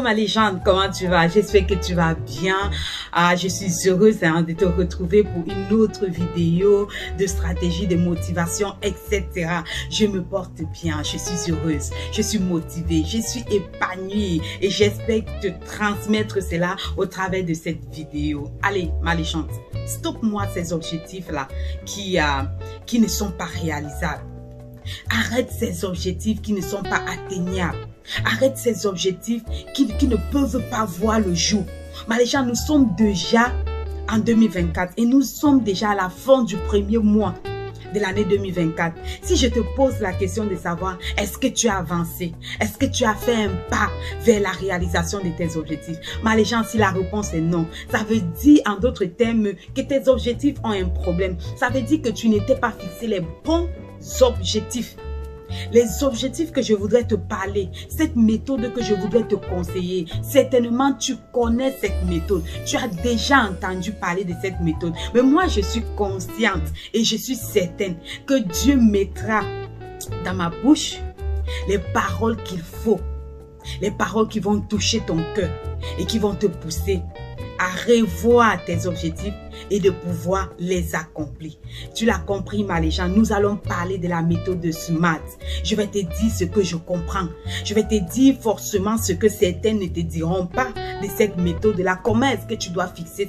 ma légende, comment tu vas? J'espère que tu vas bien. Je suis heureuse de te retrouver pour une autre vidéo de stratégie, de motivation, etc. Je me porte bien, je suis heureuse, je suis motivée, je suis épanouie et j'espère te transmettre cela au travers de cette vidéo. Allez, ma légende, stoppe-moi ces objectifs-là qui ne sont pas réalisables. Arrête ces objectifs qui ne sont pas atteignables. Arrête ces objectifs qui ne peuvent pas voir le jour. Mais les gens, nous sommes déjà en 2024 et nous sommes déjà à la fin du premier mois de l'année 2024. Si je te pose la question de savoir, est-ce que tu as avancé? Est-ce que tu as fait un pas vers la réalisation de tes objectifs? Mais les gens, si la réponse est non, ça veut dire en d'autres termes que tes objectifs ont un problème. Ça veut dire que tu n'étais pas fixé les bons objectifs. Les objectifs que je voudrais te parler, cette méthode que je voudrais te conseiller, certainement tu connais cette méthode. Tu as déjà entendu parler de cette méthode. Mais moi, je suis consciente et je suis certaine que Dieu mettra dans ma bouche les paroles qu'il faut. Les paroles qui vont toucher ton cœur et qui vont te pousser à revoir tes objectifs et de pouvoir les accomplir. Tu l'as compris, ma légende, nous allons parler de la méthode de SMART. Je vais te dire ce que je comprends. Je vais te dire forcément ce que certains ne te diront pas de cette méthode-là. Comment est-ce que tu dois fixer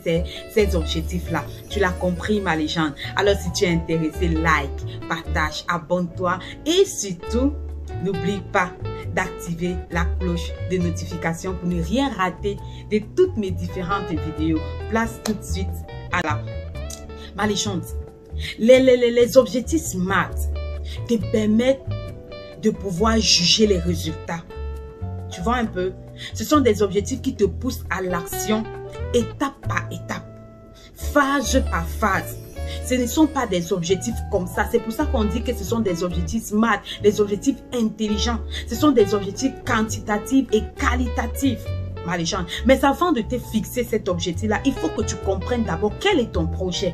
ces objectifs-là? Tu l'as compris, ma légende. Alors, si tu es intéressé, like, partage, abonne-toi et surtout, n'oublie pas d'activer la cloche de notification pour ne rien rater de toutes mes différentes vidéos. Place tout de suite à ma légende. Les objectifs SMART te permettent de pouvoir juger les résultats. Tu vois un peu? Ce sont des objectifs qui te poussent à l'action étape par étape, phase par phase. Ce ne sont pas des objectifs comme ça. C'est pour ça qu'on dit que ce sont des objectifs SMART, des objectifs intelligents. Ce sont des objectifs quantitatifs et qualitatifs, ma légende. Mais avant de te fixer cet objectif-là, il faut que tu comprennes d'abord quel est ton projet.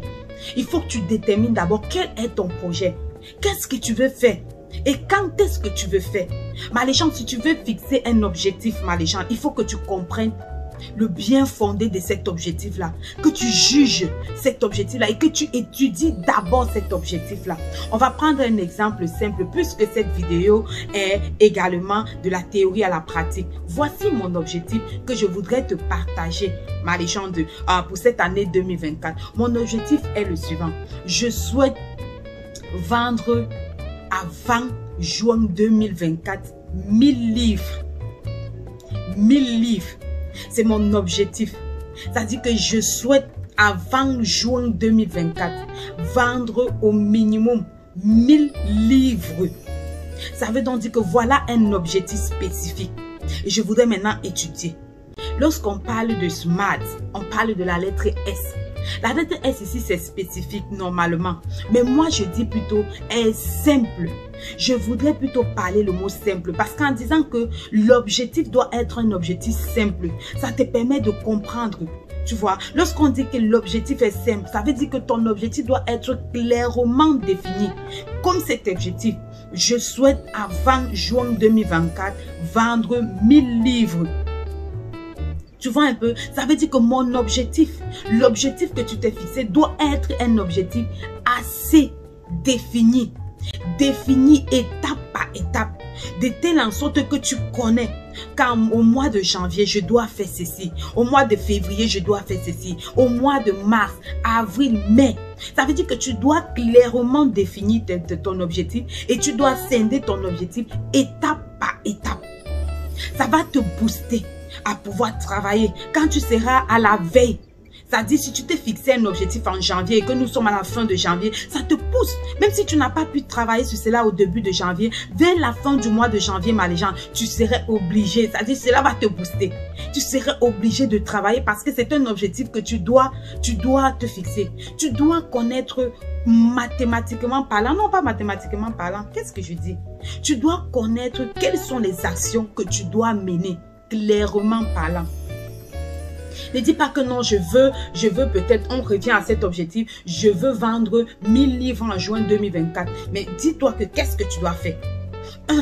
Il faut que tu détermines d'abord quel est ton projet. Qu'est-ce que tu veux faire? Et quand est-ce que tu veux faire? Ma légende, si tu veux fixer un objectif, ma légende, il faut que tu comprennes le bien fondé de cet objectif-là, que tu juges cet objectif-là et que tu étudies d'abord cet objectif-là. On va prendre un exemple simple puisque cette vidéo est également de la théorie à la pratique. Voici mon objectif que je voudrais te partager, ma légende, pour cette année 2024. Mon objectif est le suivant. Je souhaite vendre avant juin 2024 1000 livres. 1000 livres. C'est mon objectif. C'est-à-dire que je souhaite, avant juin 2024, vendre au minimum 1000 livres. Ça veut donc dire que voilà un objectif spécifique. Et je voudrais maintenant étudier. Lorsqu'on parle de SMART, on parle de la lettre S. La lettre S ici, c'est spécifique normalement. Mais moi, je dis plutôt, elle est simple. Je voudrais plutôt parler le mot simple. Parce qu'en disant que l'objectif doit être un objectif simple, ça te permet de comprendre. Tu vois, lorsqu'on dit que l'objectif est simple, ça veut dire que ton objectif doit être clairement défini. Comme cet objectif, je souhaite avant juin 2024 vendre 1000 livres. Tu vois un peu, ça veut dire que mon objectif, l'objectif que tu t'es fixé doit être un objectif assez défini. Défini étape par étape. De telle en sorte que tu connais. Quand au mois de janvier, je dois faire ceci. Au mois de février, je dois faire ceci. Au mois de mars, avril, mai. Ça veut dire que tu dois clairement définir ton objectif et tu dois scinder ton objectif étape par étape. Ça va te booster à pouvoir travailler quand tu seras à la veille. C'est-à-dire, si tu t'es fixé un objectif en janvier et que nous sommes à la fin de janvier, ça te pousse. Même si tu n'as pas pu travailler sur cela au début de janvier, vers la fin du mois de janvier, ma légende, tu serais obligé. C'est-à-dire, cela va te booster. Tu serais obligé de travailler parce que c'est un objectif que tu dois te fixer. Tu dois connaître mathématiquement parlant, non pas mathématiquement parlant, qu'est-ce que je dis? Tu dois connaître quelles sont les actions que tu dois mener, clairement parlant. Ne dis pas que non, je veux peut-être, on revient à cet objectif, je veux vendre 1000 livres en juin 2024. Mais dis-toi que qu'est-ce que tu dois faire?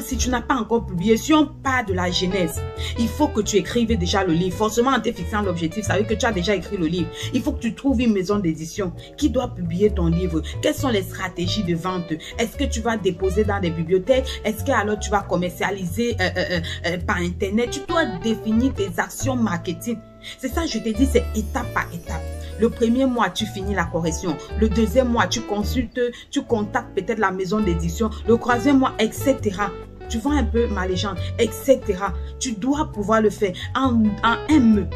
Si tu n'as pas encore publié, si on part de la genèse, il faut que tu écrives déjà le livre. Forcément, en te fixant l'objectif, ça veut dire que tu as déjà écrit le livre. Il faut que tu trouves une maison d'édition qui doit publier ton livre. Quelles sont les stratégies de vente? Est-ce que tu vas déposer dans des bibliothèques? Est-ce que alors tu vas commercialiser par Internet? Tu dois définir tes actions marketing. C'est ça, je te dis, c'est étape par étape. Le premier mois, tu finis la correction. Le deuxième mois, tu consultes, tu contactes peut-être la maison d'édition. Le troisième mois, etc. Tu vois un peu ma légende, etc. Tu dois pouvoir le faire en M.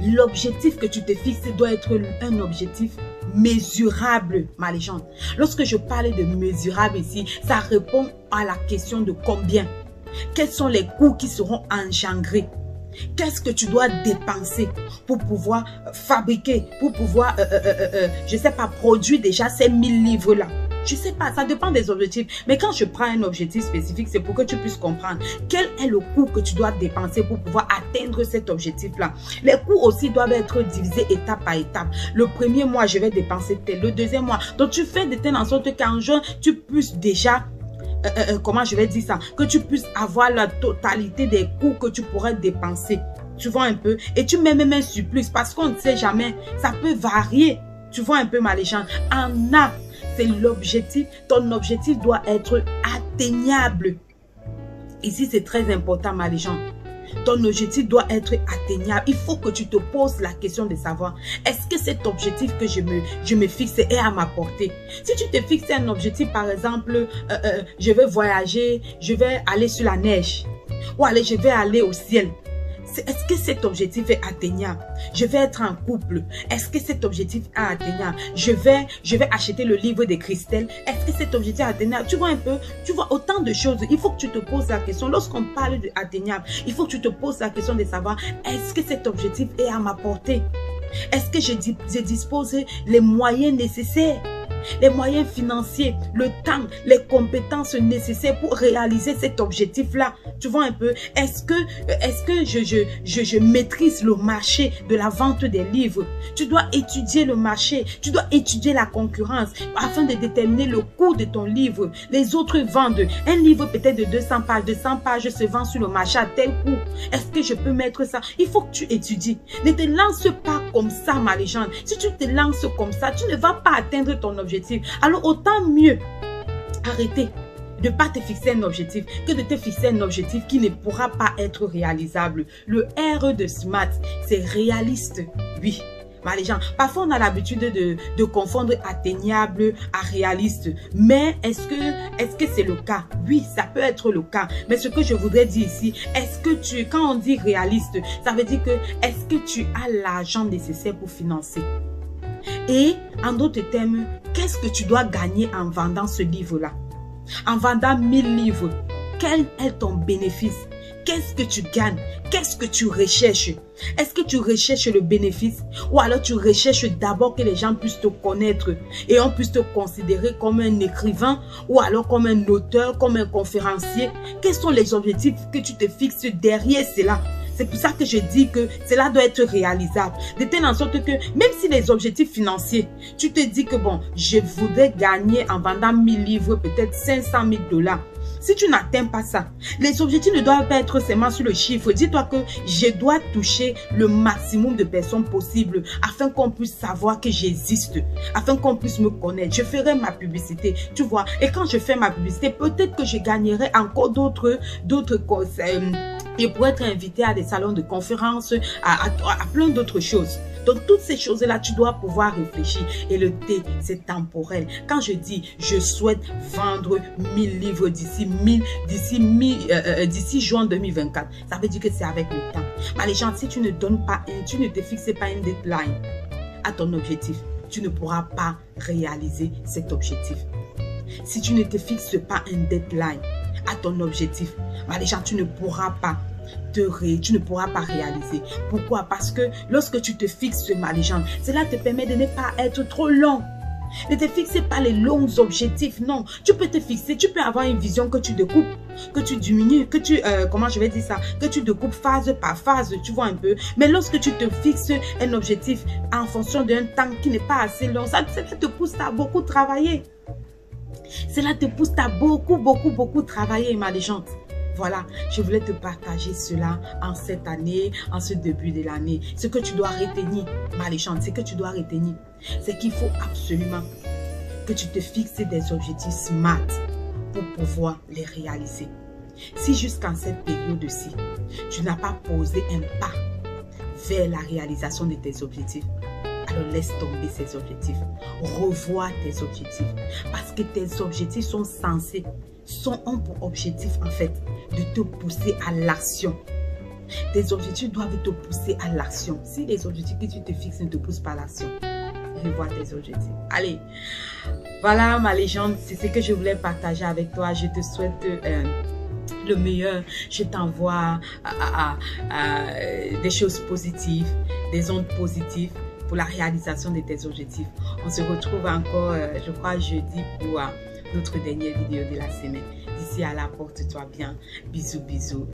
L'objectif que tu te fixes doit être un objectif mesurable, ma légende. Lorsque je parle de mesurable ici, ça répond à la question de combien. Quels sont les coûts qui seront engendrés? Qu'est-ce que tu dois dépenser pour pouvoir fabriquer, pour pouvoir, je ne sais pas, produire déjà ces 1000 livres-là? Je ne sais pas, ça dépend des objectifs. Mais quand je prends un objectif spécifique, c'est pour que tu puisses comprendre quel est le coût que tu dois dépenser pour pouvoir atteindre cet objectif-là. Les coûts aussi doivent être divisés étape par étape. Le premier mois, je vais dépenser tel. Le deuxième mois. Donc, tu fais de telle en sorte qu'en juin, tu puisses déjà... comment je vais dire ça, que tu puisses avoir la totalité des coûts que tu pourrais dépenser. Tu vois un peu? Et tu mets même un surplus parce qu'on ne sait jamais. Ça peut varier. Tu vois un peu ma légende? En A, c'est l'objectif. Ton objectif doit être atteignable. Ici, c'est très important ma légende. Ton objectif doit être atteignable. Il faut que tu te poses la question de savoir, est-ce que cet objectif que je me fixe est à ma portée? Si tu te fixes un objectif, par exemple, je vais voyager, je vais aller sur la neige, ou allez, je vais aller au ciel. Est-ce que cet objectif est atteignable? Je vais être en couple. Est-ce que cet objectif est atteignable? Je vais acheter le livre de Christelle. Est-ce que cet objectif est atteignable? Tu vois un peu, tu vois autant de choses. Il faut que tu te poses la question. Lorsqu'on parle d'atteignable, il faut que tu te poses la question de savoir, est-ce que cet objectif est à ma portée? Est-ce que je dispose les moyens nécessaires? Les moyens financiers, le temps, les compétences nécessaires pour réaliser cet objectif-là. Tu vois un peu? Est-ce que je maîtrise le marché de la vente des livres? Tu dois étudier le marché, tu dois étudier la concurrence afin de déterminer le coût de ton livre. Les autres vendent. Un livre peut-être de 200 pages se vend sur le marché à tel coût. Est-ce que je peux mettre ça? Il faut que tu étudies. Ne te lance pas comme ça, ma légende. Si tu te lances comme ça, tu ne vas pas atteindre ton objectif. Alors autant mieux arrêter de ne pas te fixer un objectif que de te fixer un objectif qui ne pourra pas être réalisable. Le R de SMART, c'est réaliste. Oui, ma légende. Parfois, on a l'habitude de confondre atteignable à réaliste. Mais est-ce que c'est le cas? Oui, ça peut être le cas. Mais ce que je voudrais dire ici, est-ce que quand on dit réaliste, ça veut dire que est-ce que tu as l'argent nécessaire pour financer? Et en d'autres termes, qu'est-ce que tu dois gagner en vendant ce livre-là? En vendant 1000 livres, quel est ton bénéfice? Qu'est-ce que tu gagnes? Qu'est-ce que tu recherches? Est-ce que tu recherches le bénéfice? Ou alors tu recherches d'abord que les gens puissent te connaître et on puisse te considérer comme un écrivain ou alors comme un auteur, comme un conférencier? Quels sont les objectifs que tu te fixes derrière cela? C'est pour ça que je dis que cela doit être réalisable. De telle en sorte que même si les objectifs financiers, tu te dis que bon, je voudrais gagner en vendant 1000 livres peut-être 500 000 $. Si tu n'atteins pas ça, les objectifs ne doivent pas être seulement sur le chiffre. Dis-toi que je dois toucher le maximum de personnes possible afin qu'on puisse savoir que j'existe, afin qu'on puisse me connaître. Je ferai ma publicité, tu vois. Et quand je fais ma publicité, peut-être que je gagnerai encore d'autres conseils. Et pour être invité à des salons de conférences, à plein d'autres choses. Donc, toutes ces choses-là, tu dois pouvoir réfléchir. Et le T, c'est temporel. Quand je dis, je souhaite vendre 1000 livres d'ici juin 2024, ça veut dire que c'est avec le temps. Mais les gens, si tu ne te fixes pas une deadline à ton objectif, tu ne pourras pas réaliser cet objectif. Si tu ne te fixes pas une deadline à ton objectif, les gens, tu ne pourras pas réaliser. Pourquoi? Parce que lorsque tu te fixes ma légende, cela te permet de ne pas être trop long. Ne te fixe pas les longs objectifs, non. Tu peux te fixer, tu peux avoir une vision que tu découpes, que tu diminues, que tu, comment je vais dire ça, que tu découpes phase par phase, tu vois un peu. Mais lorsque tu te fixes un objectif en fonction d'un temps qui n'est pas assez long, ça te pousse à beaucoup travailler. Cela te pousse à beaucoup travailler, ma légende. Voilà, je voulais te partager cela en cette année, en ce début de l'année. Ce que tu dois retenir, ma légende, ce que tu dois retenir, c'est qu'il faut absolument que tu te fixes des objectifs SMART pour pouvoir les réaliser. Si jusqu'en cette période-ci, tu n'as pas posé un pas vers la réalisation de tes objectifs, alors laisse tomber ces objectifs. Revois tes objectifs. Parce que tes objectifs sont censés, ont pour objectif en fait de te pousser à l'action. Tes objectifs doivent te pousser à l'action. Si les objectifs que tu te fixes ne te poussent pas à l'action, revois tes objectifs. Allez, voilà ma légende, c'est ce que je voulais partager avec toi. Je te souhaite le meilleur. Je t'envoie des choses positives, des ondes positives pour la réalisation de tes objectifs. On se retrouve encore, je crois, jeudi pour notre dernière vidéo de la semaine. D'ici à là, porte-toi bien. Bisous, bisous.